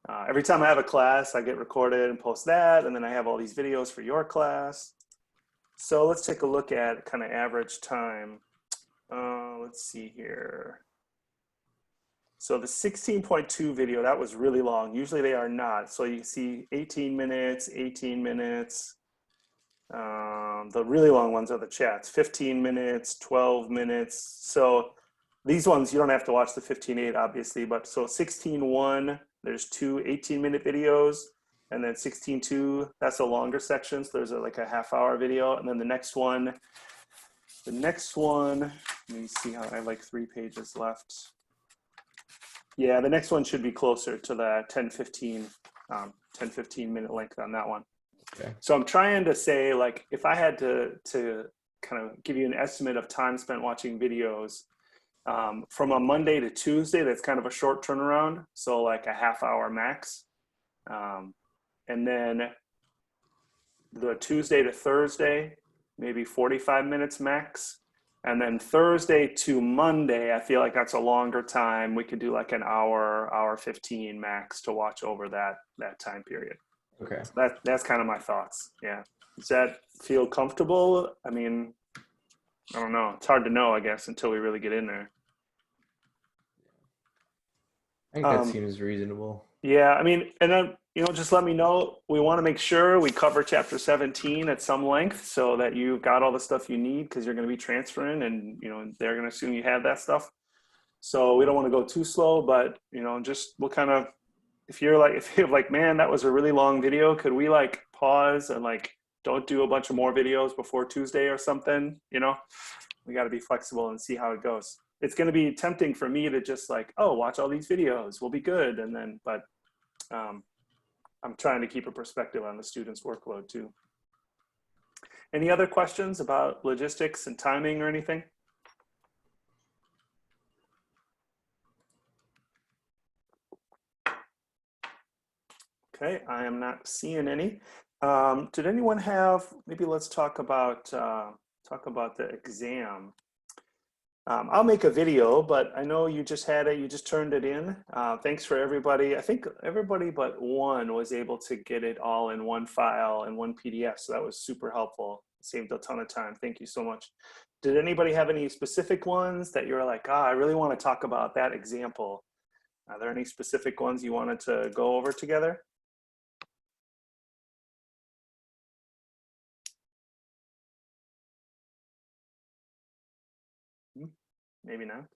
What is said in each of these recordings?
Every time I have a class, I get recorded and post that, and then I have all these videos for your class. So let's take a look at kind of average time. Let's see here. So the 16.2 video, that was really long. Usually they are not. So you see 18 minutes, 18 minutes. The really long ones are the chats, 15 minutes, 12 minutes. So these ones, you don't have to watch the 15.8 obviously, but so 16.1, there's two 18-minute videos, and then 16.2, that's a longer section. So there's like a half-hour video. And then the next one, let me see how I have like 3 pages left. Yeah, the next one should be closer to the 10-15 minute length on that one. Okay. So I'm trying to say, like, if I had to kind of give you an estimate of time spent watching videos, from a Monday to Tuesday, that's kind of a short turnaround. So like a half-hour max. And then the Tuesday to Thursday, maybe 45 minutes max. And then Thursday to Monday, I feel like that's a longer time. We could do like an hour 15 max to watch over that time period. Okay. So that's kind of my thoughts. Yeah. Does that feel comfortable? I mean, I don't know. It's hard to know, I guess, until we really get in there. I think that seems reasonable. Yeah, I mean, and then, just let me know. We want to make sure we cover chapter 17 at some length so that you've got all the stuff you need, because you're going to be transferring and, they're going to assume you have that stuff. So we don't want to go too slow, but, we'll kind of, if you're like, man, that was a really long video, could we like pause and like, don't do a bunch of more videos before Tuesday or something, we got to be flexible and see how it goes. It's going to be tempting for me to just like, oh, watch all these videos, we'll be good. And then, but I'm trying to keep a perspective on the students' workload too. Any other questions about logistics and timing or anything? Okay, I am not seeing any. Did anyone have, maybe let's talk about the exam. I'll make a video, but I know you just had it, you just turned it in. Thanks for everybody. I think everybody but one was able to get it all in one file and one PDF. So that was super helpful. Saved a ton of time. Thank you so much. Did anybody have any specific ones that you're like, I really want to talk about that example? Are there any specific ones you wanted to go over together? Maybe not.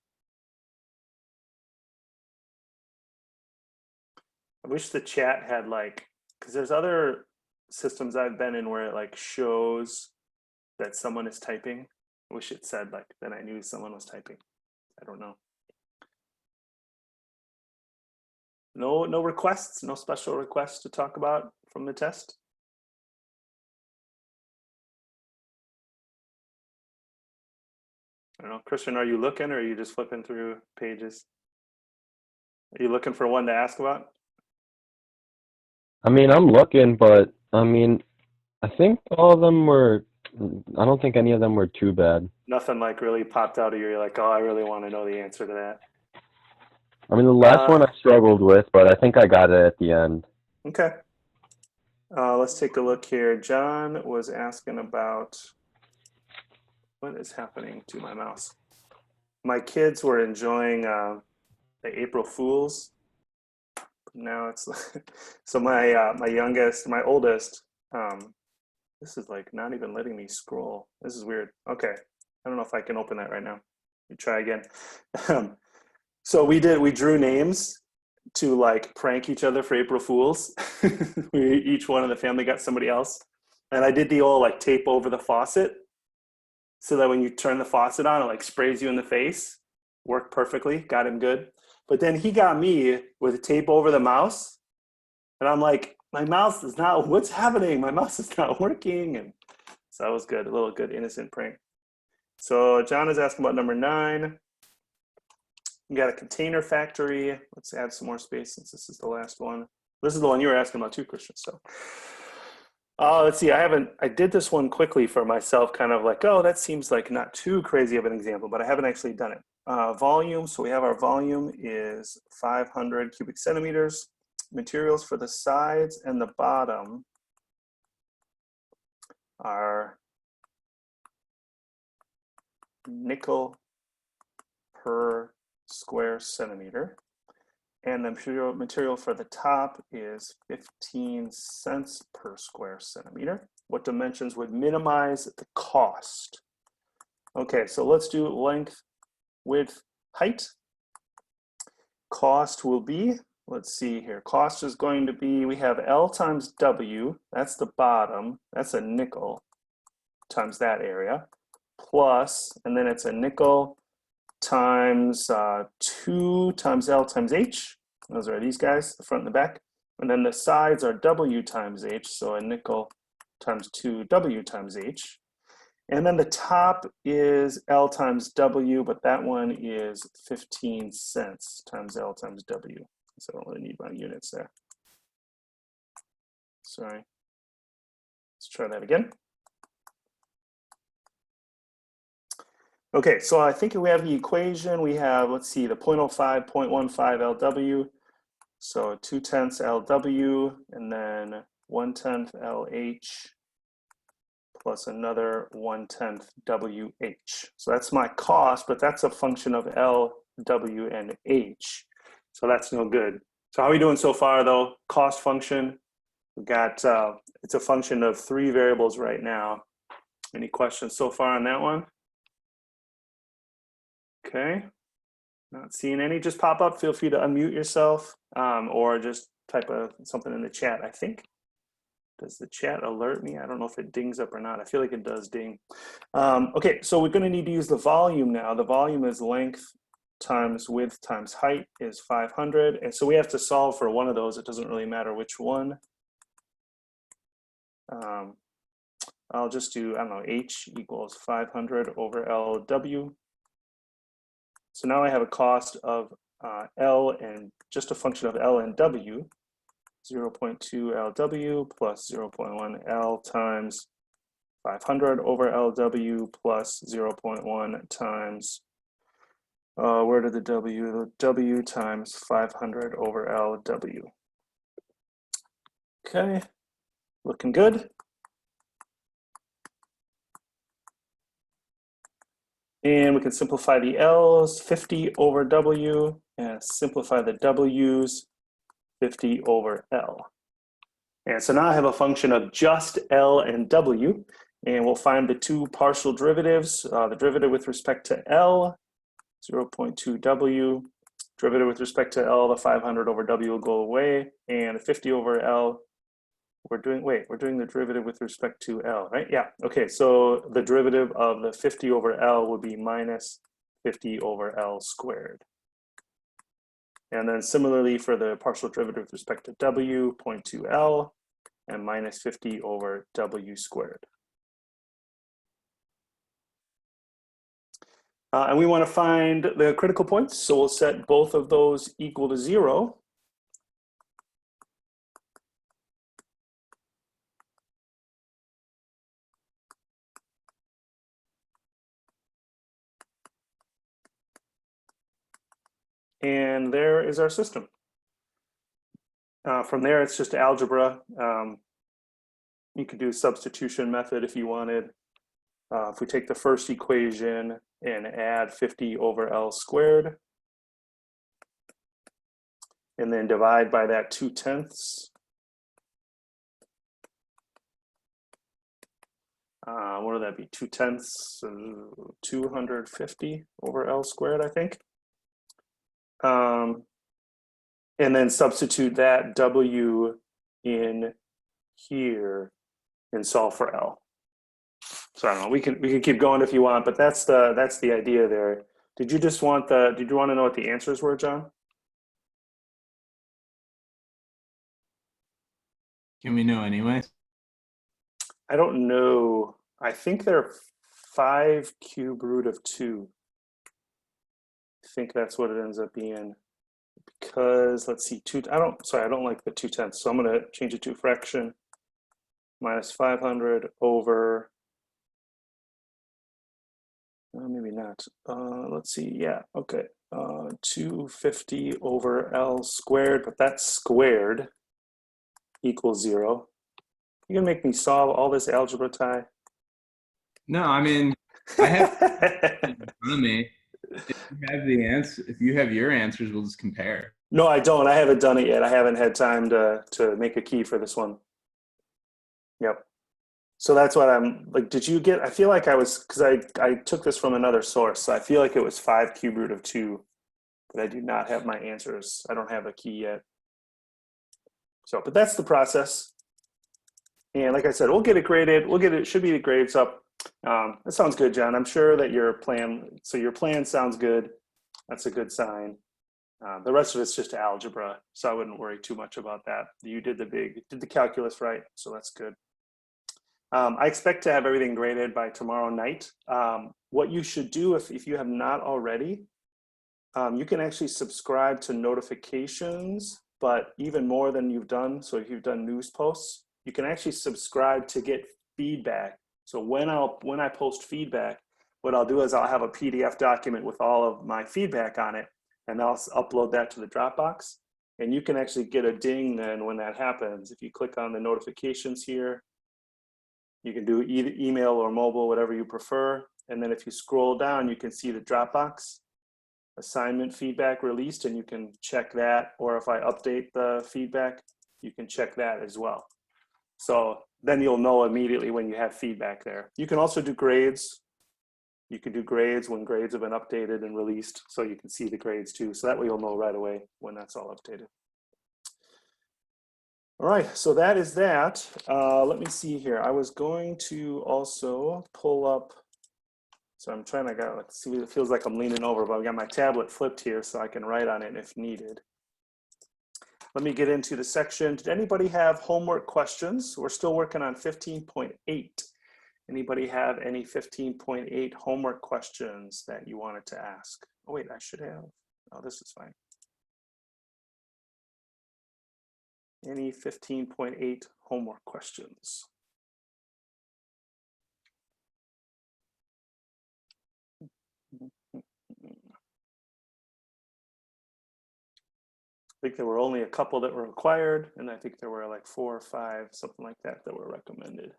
I wish the chat had like, because there's other systems I've been in where it like shows that someone is typing. I wish it said like, then I knew someone was typing. I don't know. No requests, no special requests to talk about from the test? I don't know, Christian, are you looking or are you just flipping through pages? Are you looking for one to ask about? I mean, I'm looking, but I mean, I think all of them were, I don't think any of them were too bad. Nothing like really popped out of you. You're like, oh, I really want to know the answer to that. I mean, the last one I struggled with, but I think I got it at the end. Okay. Let's take a look here. John was asking about, what is happening to my mouse? My kids were enjoying the April Fools. Now it's so my my oldest. This is like not even letting me scroll. This is weird. Okay, I don't know if I can open that right now. Let me try again. So we drew names to like prank each other for April Fools. Each one in the family got somebody else, and I did the old like tape over the faucet, so that when you turn the faucet on, it like sprays you in the face. Worked perfectly. Got him good. But then he got me with tape over the mouse. And I'm like, my mouse is not, what's happening? My mouse is not working. And so that was good, a little good innocent prank. So John is asking about number 9. We got a container factory. Let's add some more space since this is the last one. This is the one you were asking about too, Christian. So let's see, I did this one quickly for myself, kind of like, oh, that seems like not too crazy of an example, but I haven't actually done it. Volume, so we have our volume is 500 cubic centimeters. materials for the sides and the bottom are nickel per square centimeter. And the material for the top is 15 cents per square centimeter. What dimensions would minimize the cost? Okay, so let's do length, width, height. Cost will be, let's see here, cost is going to be, we have L times W, that's the bottom, that's a nickel, times that area, plus, and then it's a nickel times 2 times L times H, those are these guys, the front and the back, and then the sides are W times H, so a nickel times 2 W times H. And then the top is L times W, but that one is 15 cents times L times W. So I don't really need my units there. Sorry. Let's try that again. Okay, so I think we have the equation. We have, let's see, the 0.05, 0.15 LW. So 2/10 LW, and then 1/10 LH. Plus another 1/10 WH. So that's my cost, but that's a function of L, W, and H. So that's no good. So how are we doing so far though? Cost function, we got, it's a function of 3 variables right now. Any questions so far on that one? Okay, not seeing any, just pop up, feel free to unmute yourself or just type something in the chat, I think. Does the chat alert me? I don't know if it dings up or not. I feel like it does ding. Okay, so we're going to need to use the volume now. The volume is length times width times height is 500. And so we have to solve for one of those. It doesn't really matter which one. I'll just do, I don't know, H equals 500 over LW. So now I have a cost of L and just a function of L and W. 0.2 LW plus 0.1 L times 500 over LW plus 0.1 times, where did the W times 500 over LW. Okay, looking good. And we can simplify the L's, 50 over W, and simplify the W's, 50 over L. And so now I have a function of just L and W, and we'll find the 2 partial derivatives. The derivative with respect to L, 0.2 W. Derivative with respect to L, the 500 over W will go away, and the 50 over L, we're doing the derivative with respect to L, right? Yeah, okay, so the derivative of the 50 over L would be minus 50 over L squared. And then similarly for the partial derivative with respect to W, 0.2 L, and minus 50 over W squared. And we want to find the critical points, so we'll set both of those equal to 0. And there is our system. From there, it's just algebra. You could do substitution method if you wanted. If we take the first equation and add 50 over L squared, and then divide by that 2/10. What would that be? 2/10, 250 over L squared, I think. And then substitute that W in here and solve for L. So I don't know, we can keep going if you want, but that's the idea there. Did you want to know what the answers were, John? Can we know anyway? I don't know. I think they're 5 cube root of 2. I think that's what it ends up being. Because let's see, I don't like the 2/10, so I'm going to change it to a fraction. Minus 500 over Maybe not. Let's see. Yeah. Okay. 250 over L squared, but that's squared equals 0. You gonna make me solve all this algebra, Ty? No, I mean, I have it in front of me. If you have the answer, if you have your answers, we'll just compare. No, I don't. I haven't done it yet. I haven't had time to make a key for this one. Yep. So that's what I'm like. Did you get? I feel like I was, because I took this from another source. So I feel like it was 5 cube root of 2, but I do not have my answers. I don't have a key yet. So, but that's the process. And like I said, we'll get it graded. We'll get it. Should be the grades up. That sounds good, John. I'm sure that your plan. So your plan sounds good. That's a good sign. The rest of it's just algebra, so I wouldn't worry too much about that. You did the calculus right, so that's good. I expect to have everything graded by tomorrow night. What you should do, if you have not already, you can actually subscribe to notifications, but even more than you've done. So if you've done news posts, you can actually subscribe to get feedback. So when I post feedback, what I'll do is I'll have a PDF document with all of my feedback on it, and I'll upload that to the Dropbox. And you can actually get a ding then when that happens. If you click on the notifications here, you can do either email or mobile, whatever you prefer. And then if you scroll down, you can see the Dropbox assignment feedback released, and you can check that. Or if I update the feedback, you can check that as well. So then you'll know immediately when you have feedback there. You can also do grades. You can do grades when grades have been updated and released, so you can see the grades too. So that way you'll know right away when that's all updated. All right, so that is that. Let me see here. I was going to also pull up, so I'm trying to see, it feels like I'm leaning over, but I've got my tablet flipped here so I can write on it if needed. Let me get into the section. Did anybody have homework questions? We're still working on 15.8. Anybody have any 15.8 homework questions that you wanted to ask? Oh wait, I should have. Oh, this is fine. Any 15.8 homework questions? I think there were only a couple that were required, and I think there were like 4 or 5, something like that, that were recommended.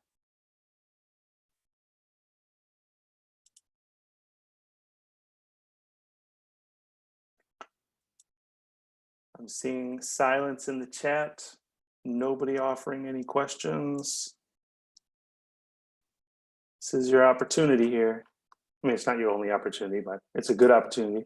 I'm seeing silence in the chat. Nobody offering any questions. This is your opportunity here. I mean, it's not your only opportunity, but it's a good opportunity.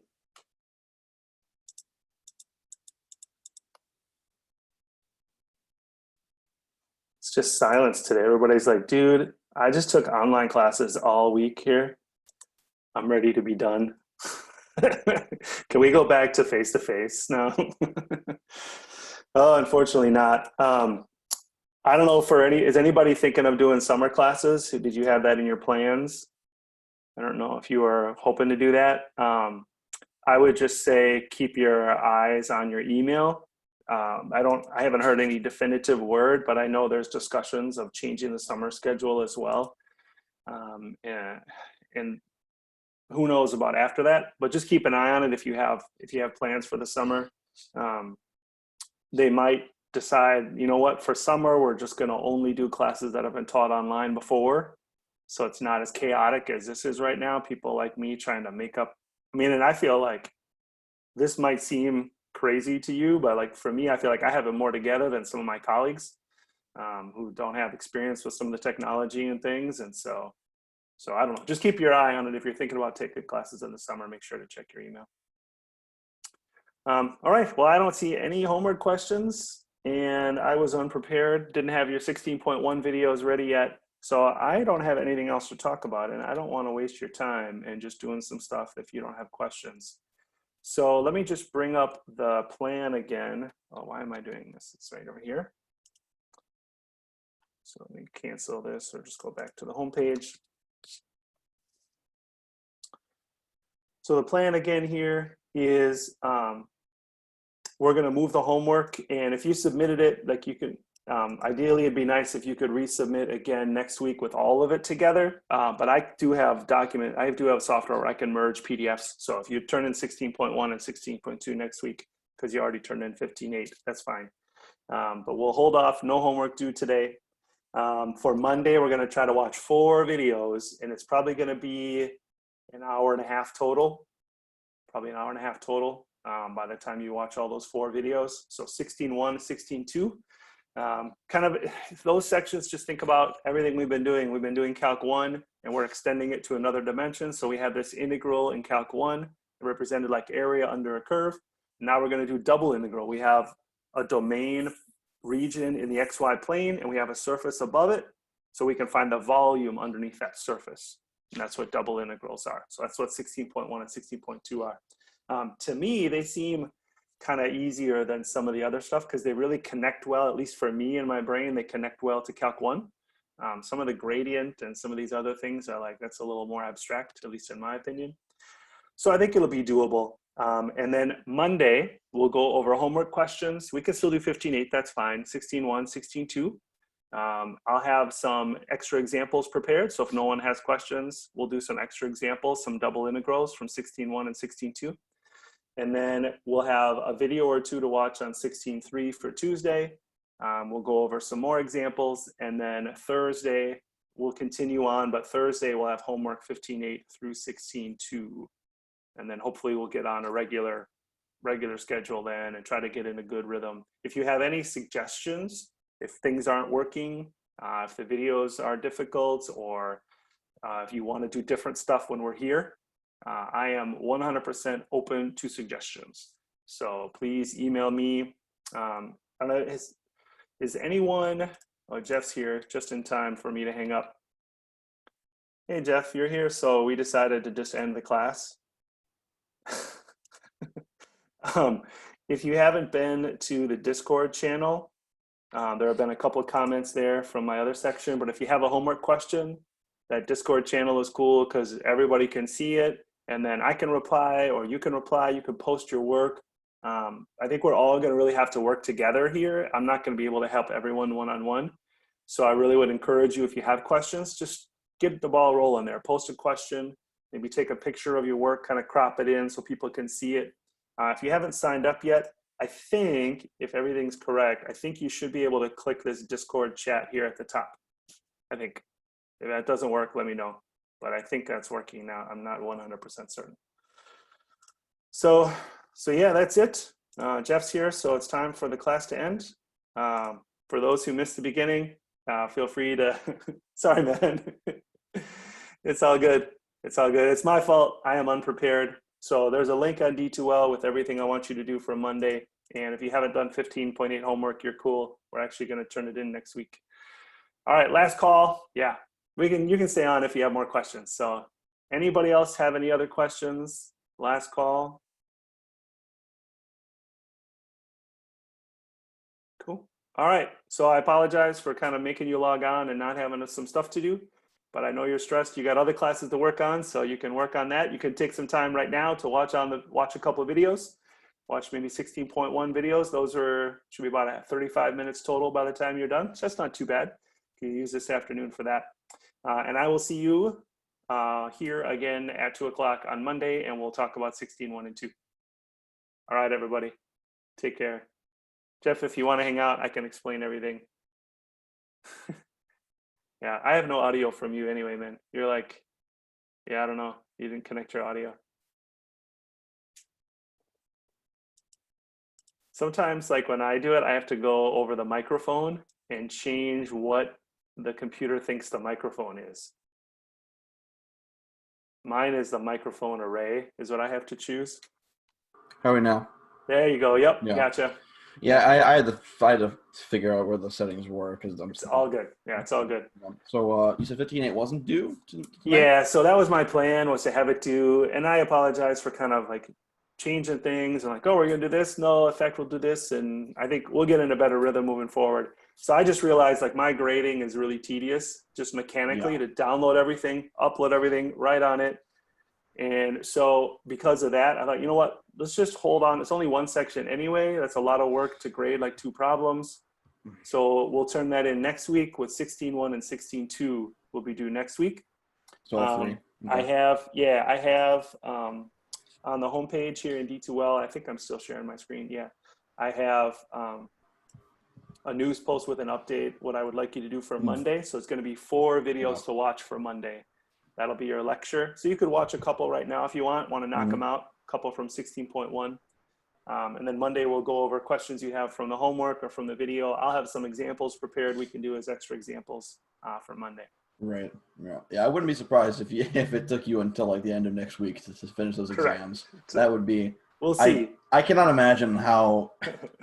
It's just silence today. Everybody's like, dude, I just took online classes all week here. I'm ready to be done. Can we go back to face-to-face now? Oh, unfortunately not. I don't know is anybody thinking of doing summer classes? Did you have that in your plans? I don't know if you are hoping to do that. I would just say keep your eyes on your email. I haven't heard any definitive word, but I know there's discussions of changing the summer schedule as well. And who knows about after that, but just keep an eye on it if you have plans for the summer. They might decide, you know what, for summer, we're just gonna only do classes that have been taught online before. So it's not as chaotic as this is right now. People like me trying to make up. I mean, and I feel like this might seem crazy to you, but like for me, I feel like I have it more together than some of my colleagues who don't have experience with some of the technology and things. And so I don't know, just keep your eye on it. If you're thinking about taking classes in the summer, make sure to check your email. All right, well, I don't see any homework questions, and I was unprepared, didn't have your 16.1 videos ready yet. So I don't have anything else to talk about, and I don't want to waste your time and just doing some stuff if you don't have questions. So let me just bring up the plan again. Oh, why am I doing this? It's right over here. So let me cancel this or just go back to the home page. So the plan again here is we're going to move the homework, and if you submitted it, like you can, Ideally, it'd be nice if you could resubmit again next week with all of it together. But I do have software where I can merge PDFs. So if you turn in 16.1 and 16.2 next week, because you already turned in 15.8, that's fine. But we'll hold off, no homework due today. For Monday, we're gonna try to watch 4 videos, and it's probably gonna be an hour and a half total, by the time you watch all those 4 videos. So 16.1, 16.2. Kind of those sections, just think about everything we've been doing. We've been doing Calc 1, and we're extending it to another dimension. So we have this integral in Calc 1, represented like area under a curve. Now we're gonna do double integral. We have a domain region in the XY plane, and we have a surface above it, so we can find the volume underneath that surface. And that's what double integrals are. So that's what 16.1 and 16.2 are. To me, they seem kind of easier than some of the other stuff because they really connect well, at least for me in my brain, they connect well to Calc 1. Some of the gradient and some of these other things are like, that's a little more abstract, at least in my opinion. So I think it'll be doable. And then Monday, we'll go over homework questions. We can still do 15.8, that's fine. 16.1, 16.2. I'll have some extra examples prepared. So if no one has questions, we'll do some extra examples, some double integrals from 16.1 and 16.2. And then we'll have a video or 2 to watch on 16.3 for Tuesday. We'll go over some more examples. And then Thursday, we'll continue on, but Thursday we'll have homework 15.8 through 16.2. And then hopefully we'll get on a regular schedule then and try to get in a good rhythm. If you have any suggestions, if things aren't working, if the videos are difficult, or if you want to do different stuff when we're here, I am 100% open to suggestions. So please email me. I don't know, is anyone, oh, Jeff's here just in time for me to hang up. Hey, Jeff, you're here. So we decided to just end the class. If you haven't been to the Discord channel, there have been a couple of comments there from my other section, but if you have a homework question, that Discord channel is cool because everybody can see it, and then I can reply, or you can reply, you can post your work. I think we're all gonna really have to work together here. I'm not gonna be able to help everyone one-on-one. So I really would encourage you, if you have questions, just get the ball rolling there. Post a question, maybe take a picture of your work, kind of crop it in so people can see it. If you haven't signed up yet, I think, if everything's correct, I think you should be able to click this Discord chat here at the top. I think. If that doesn't work, let me know. But I think that's working now. I'm not 100% certain. So yeah, that's it. Jeff's here, so it's time for the class to end. For those who missed the beginning, feel free to, sorry, man. It's all good. It's all good. It's my fault. I am unprepared. So there's a link on D2L with everything I want you to do for Monday. And if you haven't done 15.8 homework, you're cool. We're actually going to turn it in next week. All right, last call. Yeah, you can stay on if you have more questions. So anybody else have any other questions? Last call. Cool. All right. So I apologize for kind of making you log on and not having some stuff to do. But I know you're stressed. You got other classes to work on, so you can work on that. You can take some time right now to watch a couple of videos. Watch maybe 16.1 videos. Those should be about 35 minutes total by the time you're done. So that's not too bad. You can use this afternoon for that. And I will see you here again at 2 o'clock on Monday, and we'll talk about 16.1 and 2. All right, everybody. Take care. Jeff, if you want to hang out, I can explain everything. Yeah, I have no audio from you anyway, man. You're like, yeah, I don't know. You didn't connect your audio. Sometimes, like when I do it, I have to go over the microphone and change what the computer thinks the microphone is. Mine is the microphone array, is what I have to choose. How are we now? There you go. Yep, Yeah. Gotcha. Yeah, I had to figure out where the settings were because It's all good. Yeah, it's all good. So you said 15.8 wasn't due tonight? Yeah, so that was my plan, was to have it due, and I apologize for kind of like changing things and like, oh, we're gonna do this. No, in fact, we'll do this, and I think we'll get in a better rhythm moving forward. So I just realized like my grading is really tedious, just mechanically to download everything, upload everything, write on it. And so because of that, I thought, you know what, let's just hold on. It's only one section anyway. That's a lot of work to grade like 2 problems. So we'll turn that in next week with 16.1 and 16.2 will be due next week. So all three. I have on the homepage here in D2L, I think I'm still sharing my screen. Yeah. I have a news post with an update, what I would like you to do for Monday. So it's going to be 4 videos to watch for Monday. That'll be your lecture. So you could watch a couple right now if you want to knock them out, a couple from 16.1. And then Monday we'll go over questions you have from the homework or from the video. I'll have some examples prepared we can do as extra examples for Monday. Right. Yeah. I wouldn't be surprised if it took you until like the end of next week to finish those exams. Correct. That would be. We'll see. I cannot imagine how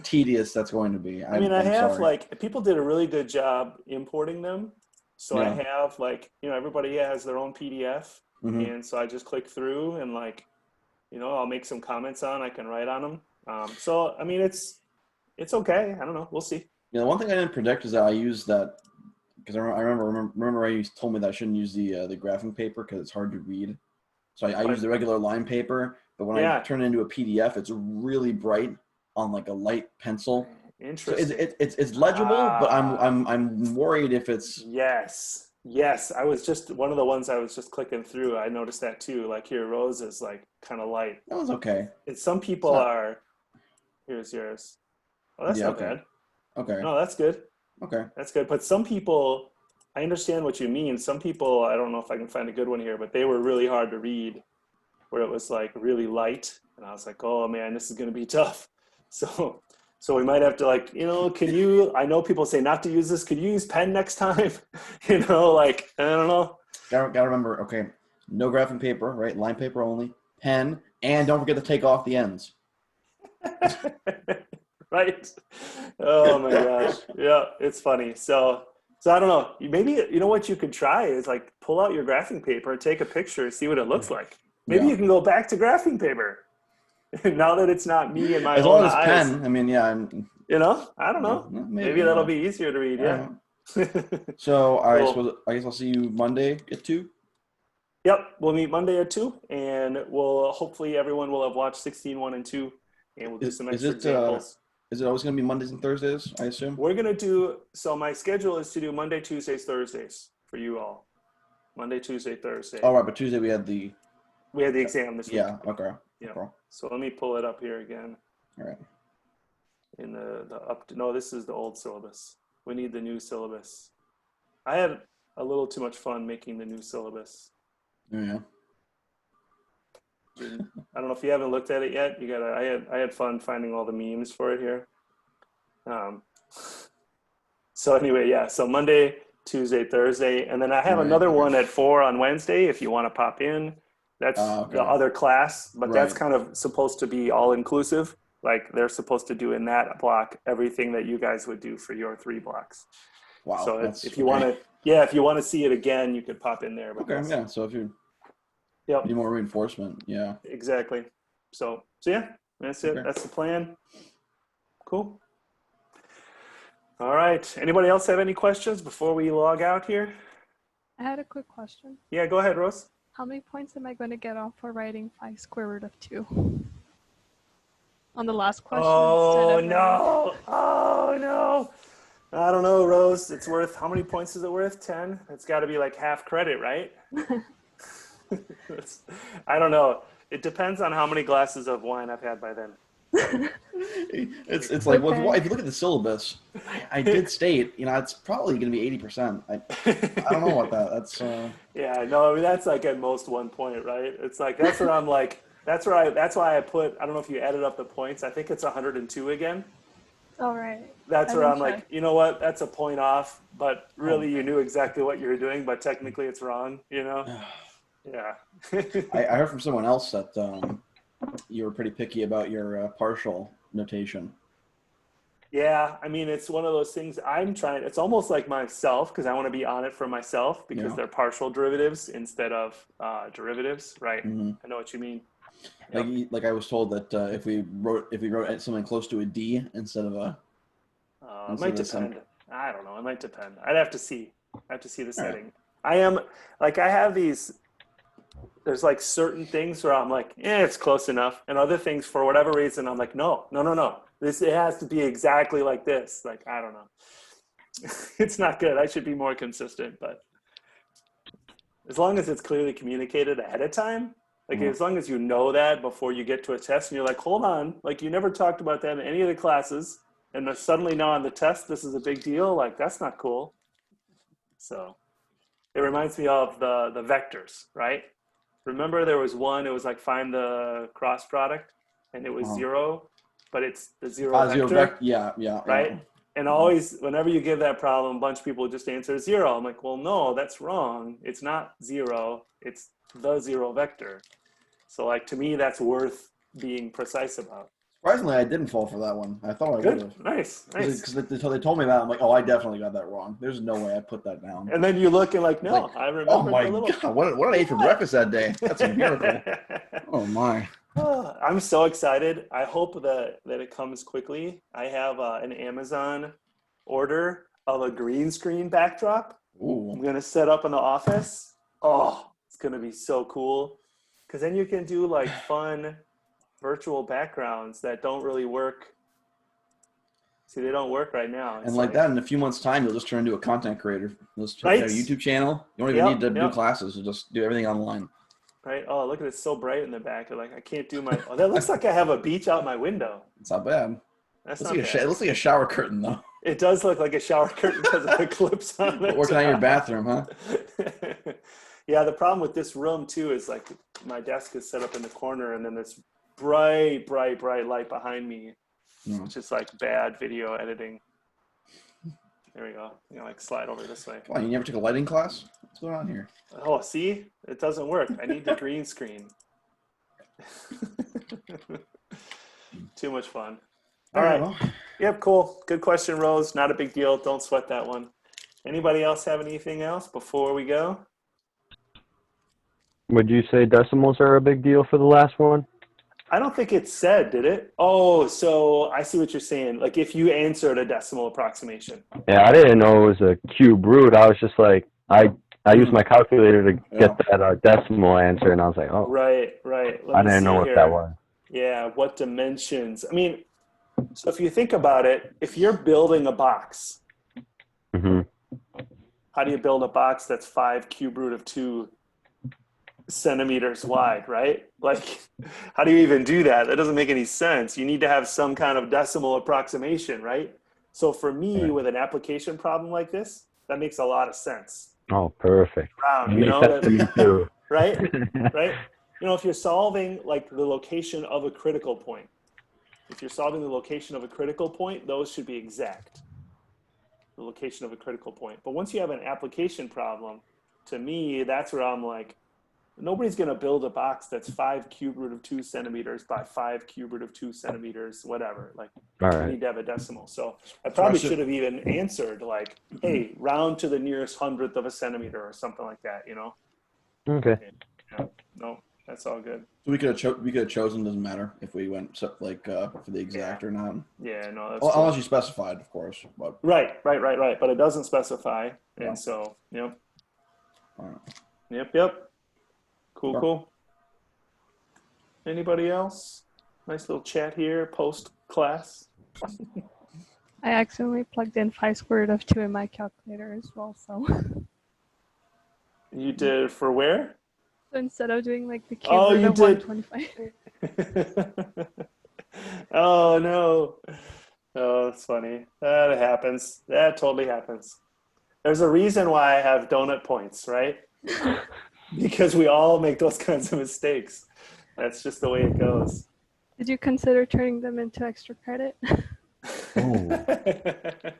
tedious that's going to be. I have like people did a really good job importing them. So I have like, everybody has their own PDF. And so I just click through and like, I'll make some comments I can write on them. So, I mean, it's okay. I don't know. We'll see. The one thing I didn't predict is that I used that because I remember Ray told me that I shouldn't use the graphing paper because it's hard to read. So I use the regular line paper, but when I turn it into a PDF, it's really bright on like a light pencil. Interesting. So it's legible, but I'm worried if it's Yes. I was just one of the ones I was just clicking through. I noticed that too. Like here, Rose is like kind of light. That was okay. And some people are. Here's yours. Oh, that's not bad. Okay. No, that's good. Okay. That's good. But some people, I understand what you mean. Some people, I don't know if I can find a good one here, but they were really hard to read, where it was like really light, and I was like, oh man, this is going to be tough. So we might have to like, can you, I know people say not to use this. Could you use pen next time? Like, I don't know. Gotta remember, okay, no graphing paper, right? Line paper only, pen, and don't forget to take off the ends. Right. Oh my gosh. Yeah, it's funny. So I don't know. Maybe, what you could try is like pull out your graphing paper, take a picture, see what it looks like. Maybe you can go back to graphing paper. Now that it's not me and my own eyes. As long as pen, I mean, yeah. I don't know. Maybe that'll be easier to read. Yeah. So, all right. So I guess I'll see you Monday at 2. Yep. We'll meet Monday at 2, and hopefully everyone will have watched 16.1 and 2, and we'll do some extra examples. Is it always going to be Mondays and Thursdays, I assume? We're going to do, so my schedule is to do Monday, Tuesdays, Thursdays for you all. Monday, Tuesday, Thursday. Oh, right. But Tuesday we had the exam this week. Yeah. Okay. Yeah. Cool. So let me pull it up here again. All right. In no, this is the old syllabus. We need the new syllabus. I had a little too much fun making the new syllabus. Yeah. I don't know if you haven't looked at it yet. I had fun finding all the memes for it here. So anyway, yeah. So Monday, Tuesday, Thursday, and then I have another one at 4 on Wednesday if you want to pop in. That's the other class, but that's kind of supposed to be all inclusive. Like they're supposed to do in that block everything that you guys would do for your 3 blocks. Wow. So if you want to see it again, you could pop in there. Okay. Yeah. So if you need more reinforcement, yeah. Exactly. So yeah, that's it. Okay. That's the plan. Cool. All right. Anybody else have any questions before we log out here? I had a quick question. Yeah, go ahead, Rose. How many points am I going to get off for writing 5 square root of 2? On the last question. Oh, no. Oh, no. I don't know, Rose. It's worth, how many points is it worth? 10? It's got to be like half credit, right? I don't know. It depends on how many glasses of wine I've had by then. It's like, well, if you look at the syllabus, I did state, it's probably going to be 80%. I don't know what that's. Yeah, no, I mean that's like at most 1 point, right? It's like that's where I'm like that's why I put. I don't know if you added up the points. I think it's 102 again. All right. That's where I'm like, you know what? That's a point off, but really you knew exactly what you were doing, but technically it's wrong. Yeah. I heard from someone else that you were pretty picky about your partial notation. Yeah, I mean, it's one of those things it's almost like myself because I want to be on it for myself because they're partial derivatives instead of derivatives, right? Mm-hmm. I know what you mean. Like I was told that if we wrote something close to a D instead of a. It might depend. I don't know. It might depend. I'd have to see. I have to see the setting. Right. I have these. there's like certain things where I'm like, it's close enough. And other things, for whatever reason, I'm like, no. It has to be exactly like this. Like, I don't know. It's not good. I should be more consistent, but as long as it's clearly communicated ahead of time, like as long as you know that before you get to a test and you're like, hold on, like you never talked about that in any of the classes. And then suddenly now on the test, this is a big deal. Like, that's not cool. So it reminds me of the vectors, right? Remember there was one, it was like find the cross product and it was 0, but it's the 0 vector. Yeah. Right? Yeah. And always, whenever you give that problem, a bunch of people just answer 0. I'm like, well, no, that's wrong. It's not 0. It's the 0 vector. So like, to me, that's worth being precise about. Surprisingly, I didn't fall for that one. I thought I would have. Nice. Because they told me that. I'm like, oh, I definitely got that wrong. There's no way I put that down. And then you look and like, no, I remember. Oh my God, what I ate for breakfast that day. That's a miracle. Oh my. I'm so excited. I hope that it comes quickly. I have an Amazon order of a green screen backdrop. Ooh. I'm going to set up in the office. Oh, it's going to be so cool. Because then you can do like fun virtual backgrounds that don't really work. See, they don't work right now. It's and like that, in a few months' time, you'll just turn into a content creator. You'll just right? Have a YouTube channel. You don't even need to do classes. You'll just do everything online. Right? Oh, look at it. It's so bright in the back. You're like, I can't do my... Oh, that looks like I have a beach out my window. It's not bad. That's looks not like bad. It looks like a shower curtain, though. It does look like a shower curtain because of the clips on it. Working on your bathroom, huh? Yeah, the problem with this room, too, is like my desk is set up in the corner and then this bright light behind me, which is like bad video editing. There we go. You know, like slide over this way. Come on, you never took a lighting class? What's going on here? Oh, see? It doesn't work. I need the green screen. Too much fun. All right. Well. Yep, cool. Good question, Rose. Not a big deal. Don't sweat that one. Anybody else have anything else before we go? Would you say decimals are a big deal for the last one? I don't think it said, did it? Oh, so I see what you're saying. Like if you answered a decimal approximation. Yeah, I didn't know it was a cube root. I was just like, I used my calculator to get that decimal answer, and I was like, oh. Right. I didn't know what that was. Yeah, what dimensions? I mean, so if you think about it, if you're building a box, how do you build a box that's 5 cube root of 2 centimeters wide, right? Like, how do you even do that? That doesn't make any sense. You need to have some kind of decimal approximation, right? So for me, with an application problem like this, that makes a lot of sense. Oh, perfect. Round, you know, to me too. right? You know, if you're solving like the location of a critical point, those should be exact. The location of a critical point. But once you have an application problem, to me, that's where I'm like, nobody's going to build a box that's 5 cube root of 2 centimeters by 5 cube root of 2 centimeters, whatever. Like, you need to have a decimal. So I probably should have even answered like, hey, round to the nearest hundredth of a centimeter or something like that, you know? Okay. Yeah. No, that's all good. So we could have chosen. Doesn't matter if we went like for the exact or not. Yeah, no, that's unless you specified, of course. But. Right. But it doesn't specify, and so yep. All right. Yep. Cool. Anybody else? Nice little chat here post class. I accidentally plugged in 5 square root of 2 in my calculator as well, so. You did for where? So instead of doing like the cube root of 125. Oh no. Oh, that's funny. That happens. That totally happens. There's a reason why I have donut points, right? Because we all make those kinds of mistakes. That's just the way it goes. Did you consider turning them into extra credit? Oh,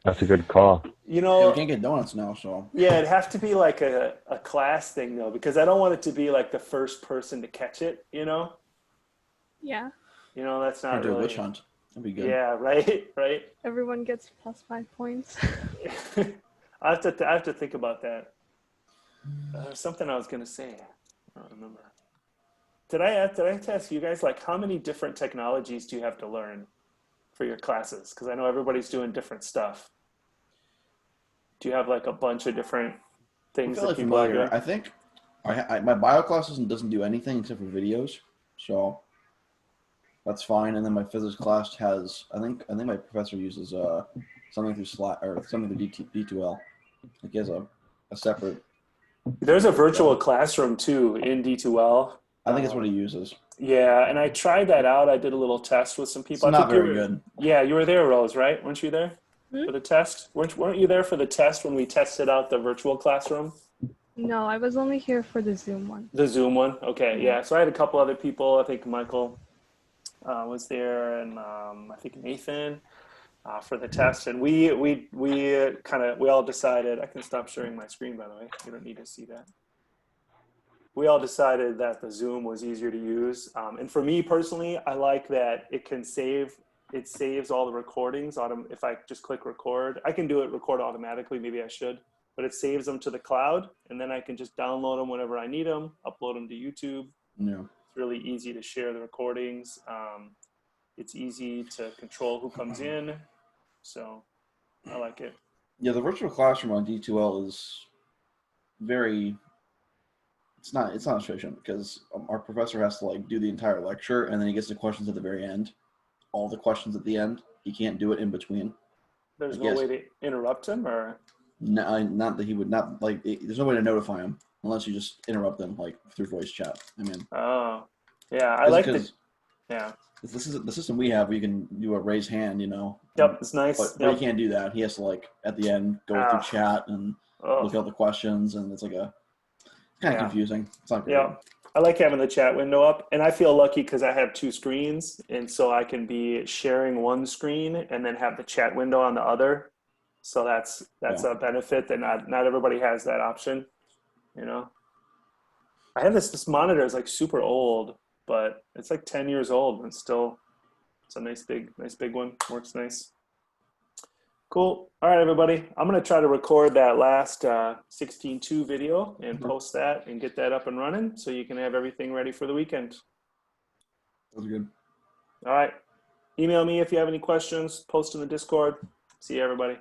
that's a good call. You know, we can't get donuts now, so. Yeah, it'd have to be like a class thing, though, because I don't want it to be like the first person to catch it, you know? Yeah. You know, that's not do really... a witch hunt. That'd be good. Yeah, right? Everyone gets plus 5 points. I have to think about that. Something I was going to say. I don't remember. Did I have to ask you guys, like, how many different technologies do you have to learn for your classes? Because I know everybody's doing different stuff. Do you have like a bunch of different things that people are doing? I think My bio class doesn't do anything except for videos, so that's fine. And then my physics class has, I think my professor uses something through Slack or something through D2L. Like he has a separate. There's a virtual classroom too in D2L. I think it's what he uses. Yeah, and I tried that out. I did a little test with some people. It's not very good. Yeah, you were there, Rose, right? Weren't you there for the test? Weren't you there for the test when we tested out the virtual classroom? No, I was only here for the Zoom one. The Zoom one? Okay, yeah. So I had a couple other people. I think Michael was there, and I think Nathan for the test. And we all decided. I can stop sharing my screen, by the way. You don't need to see that. We all decided that the Zoom was easier to use. And for me personally, I like that it saves all the recordings. If I just click record, I can do it record automatically, maybe I should, but it saves them to the cloud. And then I can just download them whenever I need them, upload them to YouTube. Yeah. It's really easy to share the recordings. It's easy to control who comes in. So I like it. Yeah, the virtual classroom on D2L is very, it's not efficient because our professor has to like do the entire lecture and then he gets the questions at the very end. All the questions at the end. He can't do it in between. There's no way to interrupt him, or? No, not that he would not like. There's no way to notify him unless you just interrupt them like through voice chat. I mean. Oh, yeah, I like it. Yeah. This is the system we have where you can do a raise hand, you know. Yep, it's nice. But he can't do that. He has to like at the end go through chat and look at all the questions, and it's like kind of confusing. It's not great. Yeah, I like having the chat window up, and I feel lucky because I have two screens, and so I can be sharing one screen and then have the chat window on the other. So that's a benefit that not everybody has that option, you know. I have this monitor is like super old, but it's like 10 years old and still it's a nice big one. Works nice. Cool. All right, everybody. I'm going to try to record that last 16.2 video and post that and get that up and running so you can have everything ready for the weekend. That's good. All right. Email me if you have any questions. Post in the Discord. See you, everybody.